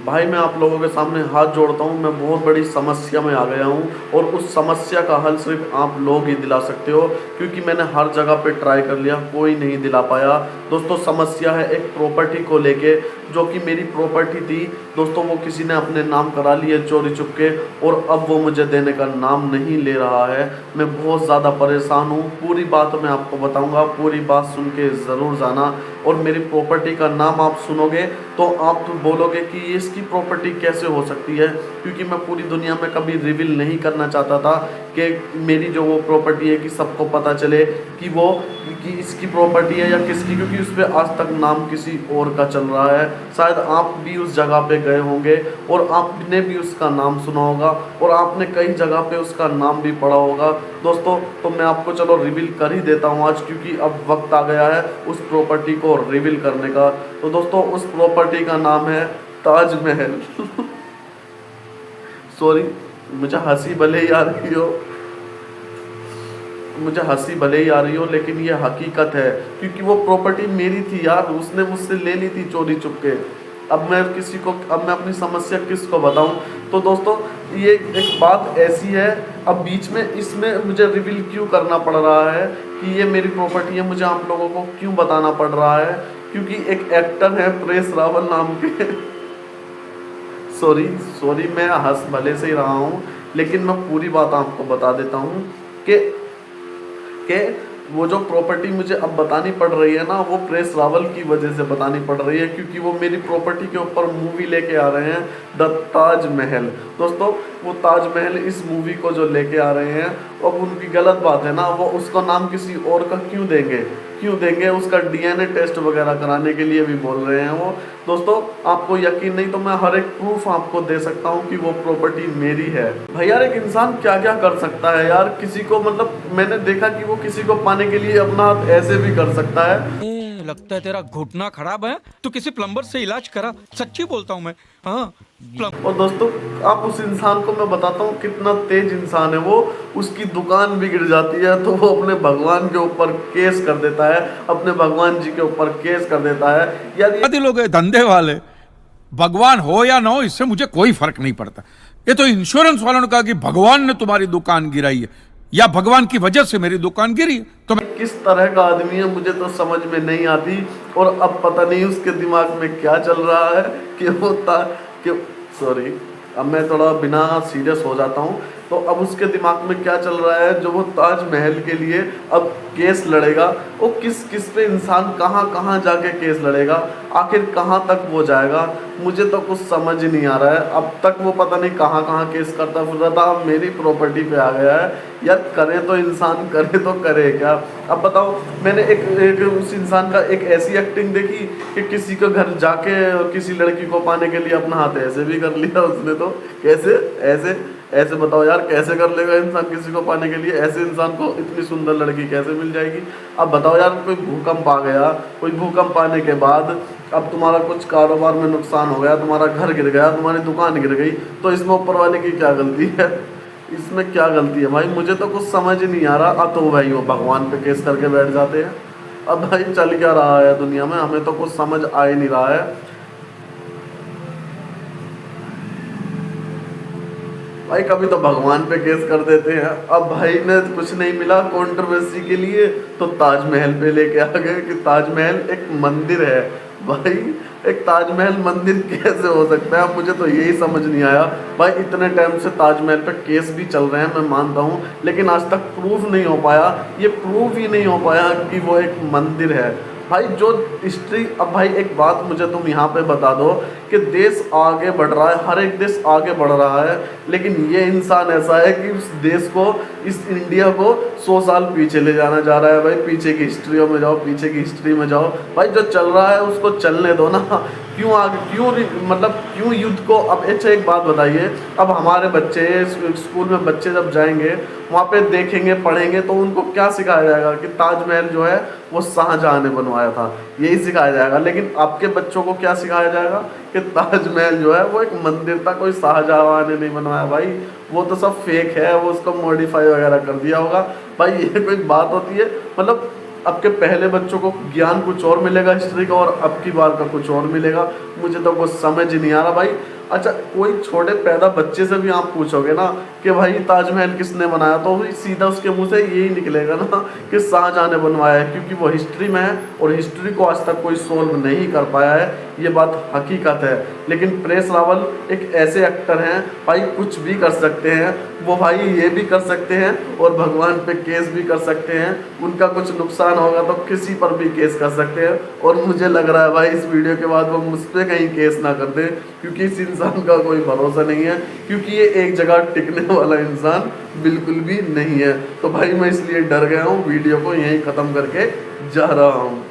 भाई मैं आप लोगों के सामने हाथ जोड़ता हूँ, मैं बहुत बड़ी समस्या में आ गया हूँ और उस समस्या का हल सिर्फ आप लोग ही दिला सकते हो, क्योंकि मैंने हर जगह पे ट्राई कर लिया, कोई नहीं दिला पाया। दोस्तों समस्या है एक प्रॉपर्टी को लेके, जो कि मेरी प्रॉपर्टी थी दोस्तों, वो किसी ने अपने नाम करा ली है चोरी चुपके, और अब वो मुझे देने का नाम नहीं ले रहा है। मैं बहुत ज़्यादा परेशान हूँ, पूरी बात मैं आपको बताऊँगा, पूरी बात सुन के ज़रूर जाना। और मेरी प्रॉपर्टी का नाम आप सुनोगे तो आप तो बोलोगे कि ये इसकी प्रॉपर्टी कैसे हो सकती है, क्योंकि मैं पूरी दुनिया में कभी रिवील नहीं करना चाहता था कि मेरी जो वो प्रॉपर्टी है कि सबको पता चले कि वो कि इसकी प्रॉपर्टी है या किसकी, क्योंकि उस पर आज तक नाम किसी और का चल रहा है। शायद आप भी उस जगह पे गए होंगे और आपने भी उसका नाम सुना होगा और आपने कई जगह पे उसका नाम भी पढ़ा होगा। दोस्तों तो मैं आपको चलो रिवील कर ही देता हूँ आज, क्योंकि अब वक्त आ गया है उस प्रॉपर्टी को रिवील करने का। तो दोस्तों उस प्रॉपर्टी का नाम है ताजमहल। सॉरी, मुझे हंसी भले ही आ रही हो, मुझे हंसी भले ही आ रही हो, लेकिन ये हकीकत है, क्योंकि वो प्रॉपर्टी मेरी थी यार, उसने मुझसे ले ली थी चोरी चुपके। अब मैं अपनी समस्या किसको बताऊं। तो दोस्तों ये एक बात ऐसी है, अब बीच में इसमें मुझे रिवील क्यों करना पड़ रहा है कि ये मेरी प्रॉपर्टी है, मुझे आप लोगों को क्यों बताना पड़ रहा है, क्योंकि एक एक्टर है प्रेस रावल नाम के। सॉरी सॉरी, मैं हंस भले से ही रहा हूँ, लेकिन मैं पूरी बात आपको बता देता हूँ कि वो जो प्रॉपर्टी मुझे अब बतानी पड़ रही है ना, वो प्रेस रावल की वजह से बतानी पड़ रही है, क्योंकि वो मेरी प्रॉपर्टी के ऊपर मूवी लेके आ रहे हैं, द ताजमहल। दोस्तों वो ताजमहल इस मूवी को जो लेके आ रहे हैं, अब उनकी गलत बात है ना, वो उसका नाम किसी और का क्यों देंगे, उसका डीएनए टेस्ट वगैरह कराने के लिए भी बोल रहे हैं वो। दोस्तों आपको यकीन नहीं तो मैं हर एक प्रूफ आपको दे सकता हूँ कि वो प्रॉपर्टी मेरी है। भाई यार एक इंसान क्या क्या कर सकता है यार, किसी को मतलब मैंने देखा कि वो किसी को पाने के लिए अपना हाथ ऐसे भी कर सकता है। लगता है तेरा घुटना खराब है, तो किसी प्लम्बर से इलाज करा। सच्ची बोलता हूँ मैं। हाँ और दोस्तों आप उस इंसान को मैं बताता हूँ कितना तेज इंसान है वो, उसकी दुकान बिगड़ जाती है तो वो अपने भगवान के ऊपर केस कर देता है, अपने भगवान जी के ऊपर केस कर देता है यार। ये लोग धंधे वाले, भगवान हो या ना हो इससे मुझे कोई फर्क नहीं पड़ता। ये तो इंश्योरेंस वालों ने कहा कि भगवान ने तुम्हारी दुकान गिराई है या भगवान की वजह से मेरी दुकान गिरी, तो मैं किस तरह का आदमी है मुझे तो समझ में नहीं आती। और अब पता नहीं उसके दिमाग में क्या चल रहा है कि वो कि सॉरी, अब मैं थोड़ा बिना सीरियस हो जाता हूँ। तो अब उसके दिमाग में क्या चल रहा है जो वो ताजमहल के लिए अब केस लड़ेगा, वो किस किस पे इंसान कहाँ कहाँ जाके केस लड़ेगा, आखिर कहाँ तक वो जाएगा, मुझे तो कुछ समझ ही नहीं आ रहा है। अब तक वो पता नहीं कहाँ कहाँ केस करता फिर रहा था, अब मेरी प्रॉपर्टी पे आ गया है यार। करे तो इंसान करे तो करे क्या। अब बताओ मैंने एक उस इंसान का एक ऐसी एक्टिंग देखी कि किसी के घर जाके किसी लड़की को पाने के लिए अपना हाथ ऐसे भी कर लिया उसने, तो कैसे ऐसे ऐसे बताओ यार, कैसे कर लेगा इंसान किसी को पाने के लिए, ऐसे इंसान को इतनी सुंदर लड़की कैसे मिल जाएगी। अब बताओ यार, कोई भूकंप आ गया, कोई भूकंप आने के बाद अब तुम्हारा कुछ कारोबार में नुकसान हो गया, तुम्हारा घर गिर गया, तुम्हारी दुकान गिर गई, तो इसमें ऊपर वाले की क्या गलती है, इसमें क्या गलती है भाई, मुझे तो कुछ समझ ही नहीं आ रहा। अब तो भाई वो भगवान पे केस करके बैठ जाते हैं। अब भाई चल क्या रहा है दुनिया में, हमें तो कुछ समझ आ ही नहीं रहा है भाई। कभी तो भगवान पे केस कर देते हैं, अब भाई ने कुछ नहीं मिला कंट्रोवर्सी के लिए तो ताजमहल पे लेके आ गए कि ताजमहल एक मंदिर है। भाई एक ताजमहल मंदिर कैसे हो सकता है, मुझे तो यही समझ नहीं आया भाई। इतने टाइम से ताजमहल पे केस भी चल रहे हैं मैं मानता हूँ, लेकिन आज तक प्रूफ नहीं हो पाया, ये प्रूफ ही नहीं हो पाया कि वो एक मंदिर है भाई। जो हिस्ट्री, अब भाई एक बात मुझे तुम यहाँ पे बता दो कि देश आगे बढ़ रहा है, हर एक देश आगे बढ़ रहा है, लेकिन ये इंसान ऐसा है कि उस देश को, इस इंडिया को 100 साल पीछे ले जाना जा रहा है। भाई पीछे की हिस्ट्रियों में जाओ, पीछे की हिस्ट्री में जाओ भाई, जो चल रहा है उसको चलने दो ना, क्यों आगे क्यों युद्ध को। अब अच्छा एक बात बताइए, अब हमारे बच्चे स्कूल में बच्चे जब जाएंगे वहाँ पे देखेंगे पढ़ेंगे तो उनको क्या सिखाया जाएगा कि ताजमहल जो है वो शाहजहाँ ने बनवाया था, यही सिखाया जाएगा। लेकिन आपके बच्चों को क्या सिखाया जाएगा कि ताजमहल जो है वो एक मंदिर था, कोई शाहजहाँ ने नहीं बनवाया भाई, वो तो सब फेक है, वो उसको मॉडिफाई वगैरह कर दिया होगा। भाई ये कोई बात होती है, मतलब अब के पहले बच्चों को ज्ञान कुछ और मिलेगा हिस्ट्री का और अब की बार का कुछ और मिलेगा, मुझे तो कुछ समझ ही नहीं आ रहा भाई। अच्छा, कोई छोटे पैदा बच्चे से भी आप पूछोगे ना कि भाई ताजमहल किसने बनाया, तो भी सीधा उसके मुंह से यही निकलेगा ना कि शाहजहां ने बनवाया है, क्योंकि वो हिस्ट्री में है और हिस्ट्री को आज तक कोई सोल्व नहीं कर पाया है। ये बात हकीकत है। लेकिन प्रेस रावल एक ऐसे एक्टर हैं भाई, कुछ भी कर सकते हैं वो भाई, ये भी कर सकते हैं और भगवान पे केस भी कर सकते हैं। उनका कुछ नुकसान होगा तो किसी पर भी केस कर सकते हैं, और मुझे लग रहा है भाई इस वीडियो के बाद वो मुझ पर कहीं केस ना कर दे, क्योंकि इस इंसान का कोई भरोसा नहीं है, क्योंकि ये एक जगह टिकने वाला इंसान बिल्कुल भी नहीं है। तो भाई मैं इसलिए डर गया हूँ, वीडियो को यहीं ख़त्म करके जा रहा हूँ।